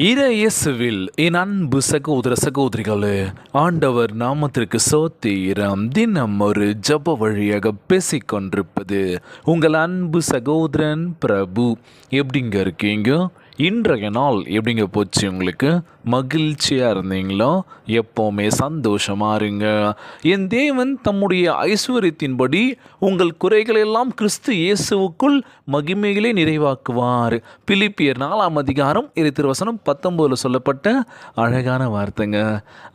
இயேசுவில் என் அன்பு சகோதர சகோதரிகளே, ஆண்டவர் நாமத்திற்கு சோத்திரம். தினம் ஒரு ஜப வழியாக பேசிக்கொண்டிருப்பது உங்கள் அன்பு சகோதரன் பிரபு. எப்படிங்க இருக்கீங்க? இன்றைய நாள் எப்படிங்க போச்சு? உங்களுக்கு மகிழ்ச்சியாக இருந்தீங்களோ? எப்போவுமே சந்தோஷமாக இருங்க. என் தேவன் தம்முடைய ஐஸ்வர்யத்தின்படி உங்கள் குறைகளெல்லாம் கிறிஸ்து இயேசுவுக்குள் மகிமைகளே நிறைவாக்குவார். பிலிப்பியர் 4 திருவசனம் 19 சொல்லப்பட்ட அழகான வார்த்தைங்க.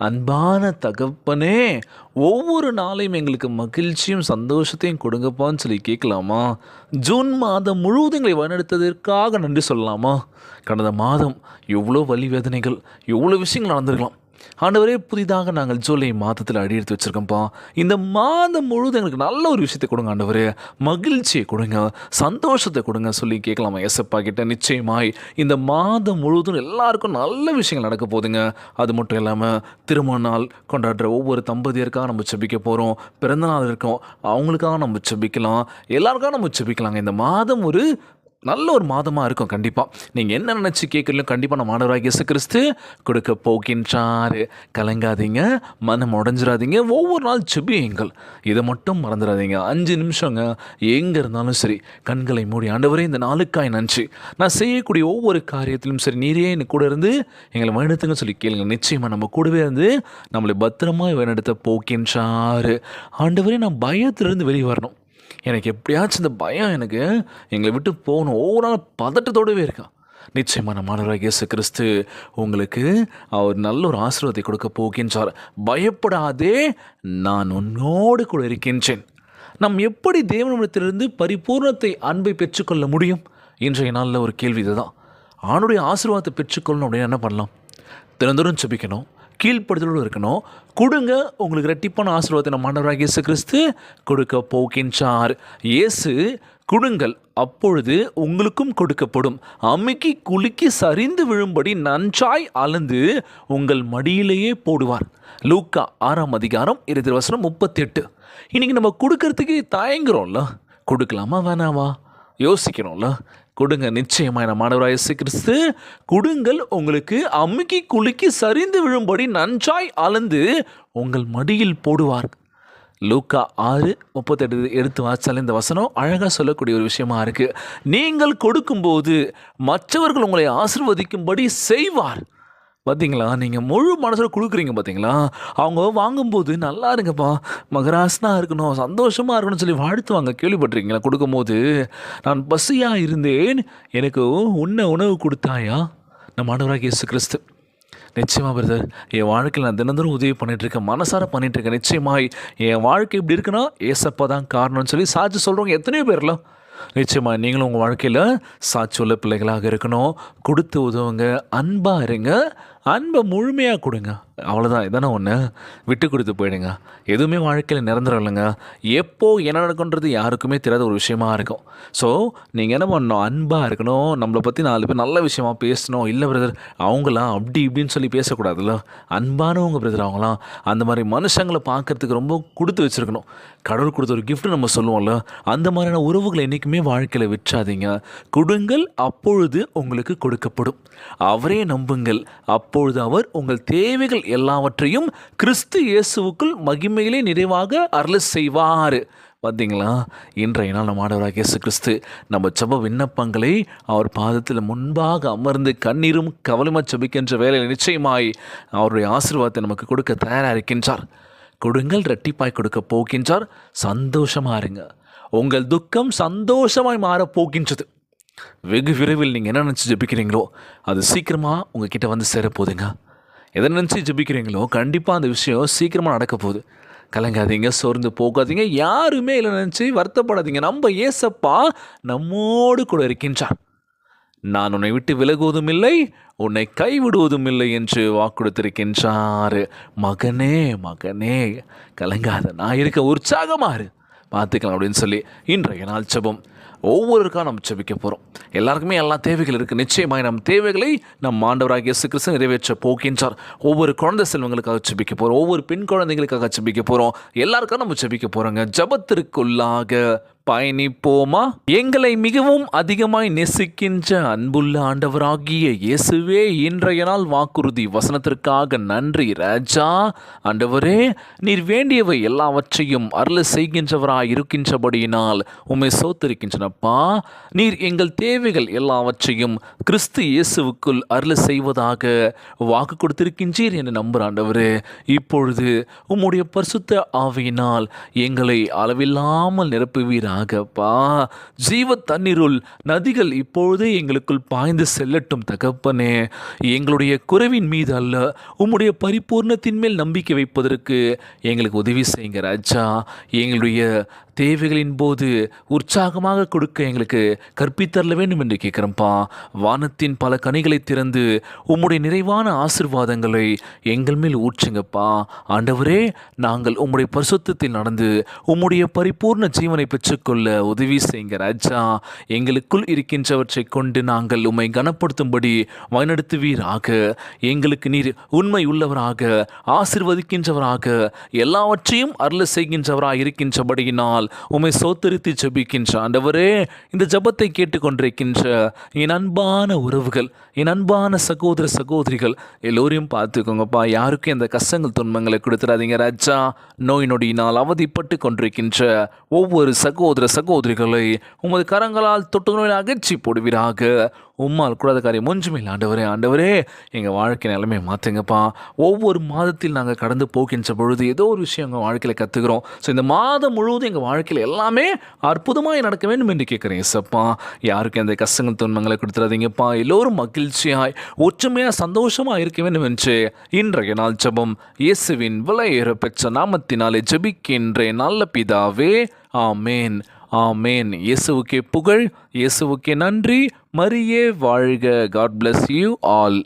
அன்பான தகப்பனே, ஒவ்வொரு நாளையும் எங்களுக்கு மகிழ்ச்சியும் சந்தோஷத்தையும் கொடுங்கப்பான்னு சொல்லி கேட்கலாமா? ஜூன் மாதம் முழுவதும் எங்களை வழிநடத்ததற்காக நன்றி சொல்லலாமா? கடந்த மாதம் எவ்வளோ வலி வேதனைகள், எவ்வளோ விஷயங்கள் நடந்திருக்கலாம். ஆண்டவரே, புதிதாக நாங்கள் ஜூலை மாதத்தில் அடி எடுத்து வச்சுருக்கோம்ப்பா. இந்த மாதம் முழுவதும் எங்களுக்கு நல்ல ஒரு விஷயத்தை கொடுங்க ஆண்டவரே, மகிழ்ச்சியை கொடுங்க, சந்தோஷத்தை கொடுங்க சொல்லி கேட்கலாமா ஏசப்பா கிட்ட? நிச்சயமாய் இந்த மாதம் முழுவதும் எல்லாருக்கும் நல்ல விஷயங்கள் நடக்க போகுதுங்க. அது மட்டும் இல்லாமல் திருமண நாள் கொண்டாடுற ஒவ்வொரு தம்பதியருக்காக நம்ம செபிக்க போகிறோம். பிறந்தநாள் இருக்கோம், அவங்களுக்காக நம்ம செபிக்கலாம், எல்லாருக்காக நம்ம செபிக்கலாங்க. இந்த மாதம் ஒரு நல்ல ஒரு மாதமாக இருக்கும். கண்டிப்பாக நீங்கள் என்ன நினச்சி கேட்குறீங்களோ கண்டிப்பாக நம்ம ஆண்டவராகிய இயேசு கிறிஸ்து கொடுக்க போகின்றார். கலங்காதீங்க, மனம் உடஞ்சிடாதீங்க, ஒவ்வொரு நாள் செபியுங்கள். இதை மட்டும் மறந்துடாதீங்க. 5 நிமிஷங்க எங்கே இருந்தாலும் சரி கண்களை மூடி, ஆண்டவரே இந்த நாளுக்காய் நன்றி, நான் செய்யக்கூடிய ஒவ்வொரு காரியத்திலும் சரி நீரே எனக்கு கூட இருந்து எங்களை வழிநடத்துங்க சொல்லி கேளுங்க. நிச்சயமாக நம்ம கூடவே இருந்து நம்மளை பத்திரமா வழிநடத்த போகின்றார். ஆண்டவரே, நான் பயத்திலிருந்து வெளியே வரணும். எனக்கு எப்படியாச்சும் இந்த பயம் எனக்கு எங்களை விட்டு போகணும். ஒவ்வொரு நாள் பதட்டத்தோடவே இருக்கேன். நிச்சயமாக நம்ம ஆண்டவராகிய இயேசு கிறிஸ்து உங்களுக்கு அவர் நல்ல ஒரு ஆசீர்வாதத்தை கொடுக்க போகின்றார். பயப்படாதே, நான் உன்னோடு கூட இருக்கின்றேன். நாம் எப்படி தேவனிடத்திலிருந்து பரிபூர்ணத்தை அன்பை பெற்றுக்கொள்ள முடியும்? இன்றைய நாளில் ஒரு கேள்வி இதுதான். ஆணுடைய ஆசீர்வாதத்தை பெற்றுக்கொள்ளணும் அப்படின்னு என்ன பண்ணலாம்? தினந்தோறும் செபிக்கணும், கீழ்ப்படுதலோடு இருக்கணும். கொடுங்க, உங்களுக்கு இரட்டிப்பான ஆசீர்வாதத்தை நம்ம ஆண்டவராகிய இயேசு கிறிஸ்து கொடுக்க போகின்றார். இயேசு கொடுங்கள், அப்பொழுது உங்களுக்கும் கொடுக்கப்படும், அமுக்கி குலுக்கி சரிந்து விழும்படி நன்றாய் அளந்து உங்கள் மடியிலேயே போடுவார். லூக்கா 6:38. இன்றைக்கி நம்ம கொடுக்கறதுக்கு தயங்குறோம்ல, கொடுக்கலாமா வேணாமா யோசிக்கிறோம்ல. கொடுங்க, நிச்சயமாக நம்ம ஆண்டவராகிய இயேசு கிறிஸ்து கொடுங்கள், உங்களுக்கு அமுக்கி குலுக்கி சரிந்து விழும்படி நன்றாய் அளந்து உங்கள் மடியில் போடுவார். லூக்கா 6:38 எடுத்து வாசித்தால் இந்த வசனம் அழகாக சொல்லக்கூடிய ஒரு விஷயமா இருக்குது. நீங்கள் கொடுக்கும்போது மற்றவர்கள் உங்களை ஆசீர்வதிக்கும்படி செய்வார். பார்த்தீங்களா? நீங்கள் முழு மனசில் கொடுக்குறீங்க பார்த்தீங்களா? அவங்க வாங்கும்போது நல்லா இருங்கப்பா, மகராசனாக இருக்கணும், சந்தோஷமாக இருக்கணும்னு சொல்லி வாழ்த்துவாங்க. கேள்விப்பட்டிருக்கீங்களா? கொடுக்கும்போது நான் பசியாக இருந்தேன், எனக்கு உணவு கொடுத்தாயா? நம்ம ஆண்டவராகிய இயேசு கிறிஸ்து. நிச்சயமாக பிரதர், என் வாழ்க்கையில் நான் தினந்தோறும் உதவி பண்ணிகிட்ருக்கேன், மனசார பண்ணிகிட்ருக்கேன். நிச்சயமாய் என் வாழ்க்கை இப்படி இருக்குன்னா ஏசப்பா தான் காரணம்னு சொல்லி சாட்சி சொல்கிறவங்க எத்தனையோ பேர்லாம். நிச்சயமாக நீங்களும் உங்கள் வாழ்க்கையில் சாட்சி உள்ள பிள்ளைகளாக இருக்கணும். கொடுத்து உதவுங்க, அன்பாக இருங்க, அன்பை முழுமையாக கொடுங்க. அவ்வளோதான். இதானே ஒன்று, விட்டு கொடுத்து போயிடுங்க. எதுவுமே வாழ்க்கையில் நிரந்தரம் இல்லைங்க. எப்போ என்ன நடக்குன்றது யாருக்குமே தெரியாத ஒரு விஷயமா இருக்கும். ஸோ நீங்கள் என்ன பண்ணணும்? அன்பாக இருக்கணும். நம்மளை பற்றி 4 பேர் நல்ல விஷயமா பேசணும். இல்லை பிரதர், அவங்களாம் அப்படி இப்படின்னு சொல்லி பேசக்கூடாதுல்ல. அன்பானவங்க பிரதர் அவங்களாம். அந்த மாதிரி மனுஷங்களை பார்க்கறதுக்கு ரொம்ப கொடுத்து வச்சுருக்கணும். கடவுள் கொடுத்த ஒரு கிஃப்ட்டு நம்ம சொல்லுவோம்ல, அந்த மாதிரியான உறவுகளை என்றைக்குமே வாழ்க்கையில் விற்றாதீங்க. கொடுங்கள், அப்பொழுது உங்களுக்கு கொடுக்கப்படும். அவரே நம்புங்கள், அப்பொழுது அவர் உங்கள் தேவைகள் எல்லாவற்றையும் கிறிஸ்து இயேசுவுக்குள் மகிமையிலே நிறைவாக அருள செய்வார். பார்த்தீங்களா? இன்றைய நாள் நம்ம ஆண்டவராகிய இயேசு கிறிஸ்து நம்ம ஜெப விண்ணப்பங்களை அவர் பாதத்தில் முன்பாக அமர்ந்து கண்ணீரும் கவலையுமா ஜெபிக்கின்ற வேலையில் நிச்சயமாய் அவருடைய ஆசீர்வாதத்தை நமக்கு கொடுக்க தயாராக இருக்கின்றார். கொடுங்கள், இரட்டிப்பாய் கொடுக்க போகின்றார். சந்தோஷமாக இருங்க. உங்கள் துக்கம் சந்தோஷமாய் மாறப் போகின்றது. வெகு விரைவில் நீங்கள் என்ன நினச்சி ஜெபிக்கிறீங்களோ அது சீக்கிரமாக உங்கள் கிட்டே வந்து சேரப்போகுதுங்க. எதை நினச்சி ஜெபிக்கிறீங்களோ கண்டிப்பாக அந்த விஷயம் சீக்கிரமாக நடக்க போகுது. கலங்காதீங்க, சோர்ந்து போகாதீங்க, யாருமே இல்லை நினச்சி வருத்தப்படாதீங்க. நம்ம ஏசப்பா நம்மோடு கூட இருக்கின்றார். நான் உன்னை விட்டு விலகுவதும் இல்லை, உன்னை கைவிடுவதும் இல்லை என்று வாக்குறுத்திருக்கின்றார். மகனே மகனே, கலங்காத, நான் இருக்க, உற்சாகமாக இரு, பார்த்துக்கலாம் அப்படின்னு சொல்லி இன்றைய நாள் ஜெபம் ஒவ்வொருக்காக நம்ம ஜெபிக்க போகிறோம். எல்லாருக்குமே எல்லா தேவைகள் இருக்குது. நிச்சயமாக நம் தேவைகளை நம் ஆண்டவராகிய இயேசு கிறிஸ்து நிறைவேற்ற போகின்றார். ஒவ்வொரு குழந்தை செல்வங்களுக்காக ஜெபிக்க போகிறோம், ஒவ்வொரு பெண் குழந்தைகளுக்காக ஜெபிக்க போகிறோம், எல்லாருக்காக நம்ம ஜெபிக்க போகிறோங்க. ஜெபத்திற்குள்ளாக பயணிப்போமா? எங்களை மிகவும் அதிகமாய் நேசிக்கின்ற அன்புள்ள ஆண்டவராகிய இயேசுவே, இன்றைய நாள் வாக்குறுதி வசனத்திற்காக நன்றி ராஜா. ஆண்டவரே, நீர் வேண்டியவை எல்லாவற்றையும் அருள செய்கின்றவராய் இருக்கின்றபடியினால் உம்மை சோத்தரிக்கின்றனப்பா. நீர் எங்கள் தேவைகள் எல்லாவற்றையும் கிறிஸ்து இயேசுவுக்குள் அருள செய்வதாக வாக்கு கொடுத்திருக்கின்றீர் என்று நம்புகிற ஆண்டவரே, இப்பொழுது உம்முடைய பரிசுத்த ஆவியினால் எங்களை அளவில்லாமல் நிரப்புவீராகப்பா. ஜீவ தண்ணீருள் நதிகள் இப்பொழுதே எங்களுக்குள் பாய்ந்து செல்லட்டும் தகப்பனே. எங்களுடைய குறைவின் மீது அல்ல, உம்முடைய பரிபூர்ணத்தின் மேல் நம்பிக்கை வைப்பதற்கு எங்களுக்கு உதவி செய்யுங்க ராஜா. எங்களுடைய தேவைகளின் போது உற்சாகமாக கொடுக்க எங்களுக்கு கற்பித்தரல வேண்டும் என்று கேட்குறோம்ப்பா. வானத்தின் பல கனிகளை திறந்து உம்முடைய நிறைவான ஆசீர்வாதங்களை எங்கள் மேல் ஊற்றுங்கப்பா. ஆண்டவரே, நாங்கள் உம்முடைய பரிசுத்தத்தில் நடந்து உம்முடைய பரிபூர்ண ஜீவனை பெற்றுக்கொள்ள உதவி செய்யுங்க ராஜா. எங்களுக்குள் இருக்கின்றவற்றை கொண்டு நாங்கள் உம்மை கனப்படுத்தும்படி வழிநடத்துவீராக. எங்களுக்கு நீர் உண்மை உள்ளவராக, ஆசீர்வதிக்கின்றவராக, எல்லாவற்றையும் அருள செய்கின்றவராக இருக்கின்றபடியினால் உம்மை சோத்தரித்து ஜெபிக்கின்ற ஆண்டவரே, இந்த ஜெபத்தை கேட்டுக்கொண்டிருக்கின்ற என் அன்பான உறவுகள், என் அன்பான சகோதர சகோதரிகள் எல்லோரையும் பார்த்துக்கோங்கப்பா. யாருக்கும் இந்த கஷ்டங்கள் துன்பங்களை கொடுத்துடாதீங்க ராஜா. நோய் நொடியினால் அவதிப்பட்டு கொண்டிருக்கின்ற ஒவ்வொரு சகோதர சகோதரிகளை உமது கரங்களால் தொட்டு நோயை அகற்றி போடுவீராக. உம்மால் கூடாத காரியம் ஒன்றுமே இல்லை ஆண்டவரே. ஆண்டவரே, எங்கள் வாழ்க்கை நிலைமை மாற்றுங்கப்பா. ஒவ்வொரு மாதத்தில் நாங்கள் கடந்து போகின்ற பொழுது ஏதோ ஒரு விஷயம் எங்கள் வாழ்க்கையில் கற்றுக்கிறோம். ஸோ இந்த மாதம் முழுவதும் எங்கள் வாழ்க்கையில் எல்லாமே அற்புதமாக நடக்க வேண்டும் என்று கேட்குறேன் ஏசப்பா. யாருக்கும் எந்த கஷ்டங்கள் துன்பங்களை கொடுத்துடாதீங்கப்பா. எல்லோரும் மகிழ்ச்சியாய் ஒற்றுமையாக சந்தோஷமாக இருக்க வேண்டும் என்று இன்றைய நாள் ஜெபம் இயேசுவின் விலையேற பெற்ற நாமத்தினாலே ஜெபிக்கின்றேன் நல்ல பிதாவே. ஆமேன், ஆமேன். இயேசுவுக்கே புகழ், இயேசுவுக்கே நன்றி. மரியே வாழ்க. God bless you all.